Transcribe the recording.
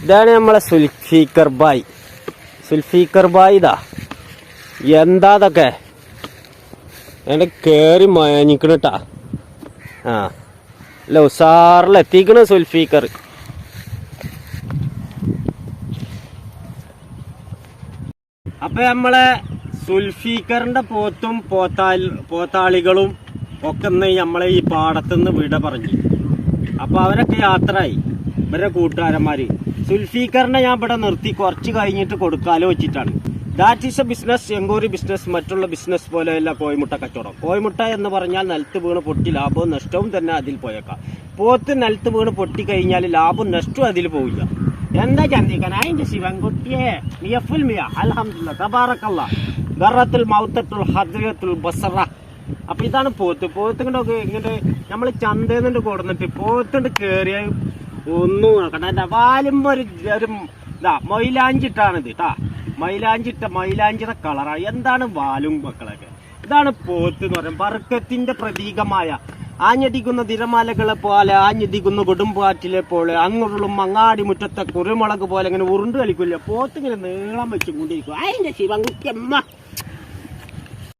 ഇതാണ് നമ്മളെ സുൽഫീക്കർ ബായ് ഇതാ. എന്താ അതൊക്കെ എന്നെ കേറി മയഞ്ഞിക്കണട്ടാ. ആ അല്ല ഉസാറിലെത്തിക്കണ് സുൽഫീക്കർ. അപ്പൊ നമ്മളെ സുൽഫീക്കറിന്റെ പോത്തും പോത്താളികളും ഒക്കെ ഇന്ന് നമ്മളെ ഈ പാടത്തുനിന്ന് വിട പറഞ്ഞു. അപ്പൊ അവരൊക്കെ യാത്രയായി. ഇവരുടെ കൂട്ടുകാരന്മാര് സുൽഫീക്കറിനെ ഞാൻ ഇവിടെ നിർത്തി കുറച്ച് കഴിഞ്ഞിട്ട് കൊടുക്കാലോ വെച്ചിട്ടാണ്. ദാറ്റ് ഈസ് എ ബിസിനസ്, എങ്കോരി ബിസിനസ്. മറ്റുള്ള ബിസിനസ് പോലെയല്ല കോഴിമുട്ട കച്ചവടം. കോഴിമുട്ട എന്ന് പറഞ്ഞാൽ നിലത്ത് വീണ് പൊട്ടി ലാഭവും നഷ്ടവും തന്നെ അതിൽ പോയേക്കാം. പോത്ത് നിലത്ത് വീണ് പൊട്ടി കഴിഞ്ഞാൽ ലാഭവും നഷ്ടവും അതിൽ പോവില്ല. എന്താ ചന്ദിക്കാൻ അതിന്റെ ശിവൻകുട്ടിയെ മിയഫുൽ മിയ അൽഹംദുലില്ലാ തബാറക്കല്ലാ ഗറത്തുൽ മൗത്തത്തുൽ ഹദ്റത്തുൽ ബസറ. അപ്പൊ ഇതാണ് പോത്തുകൊണ്ടൊക്കെ ഇങ്ങോട്ട് നമ്മൾ ചന്തേന്നിട്ട് കൊടുന്നിട്ട് പോത്തുണ്ട് കേറിയ ഒന്നും നോക്കണ്ട. എന്റെ വാലുമ്പോ ഒരു ഇതാ മൈലാഞ്ചിട്ടാണിത് കേട്ടാ. മൈലാഞ്ചിയുടെ കളറാണ്. എന്താണ് വാലും മക്കളൊക്കെ. ഇതാണ് പോത്ത് എന്ന് പറയുന്നത്. ബർക്കത്തിന്റെ പ്രതീകമായ ആഞ്ഞടിക്കുന്ന തിരമാലകളെ പോലെ, ആഞ്ഞടിക്കുന്ന കൊടുമ്പാറ്റിലെ പോലെ, അങ്ങുള്ളും അങ്ങാടി മുറ്റത്തെ കുരുമുളക് പോലെ ഇങ്ങനെ ഉരുണ്ട് കളിക്കില്ല. പോത്ത് ഇങ്ങനെ നീളം വെച്ചും കൊണ്ടിരിക്കും. അതിന്റെ ശിവൻകുട്ടിയമ്മ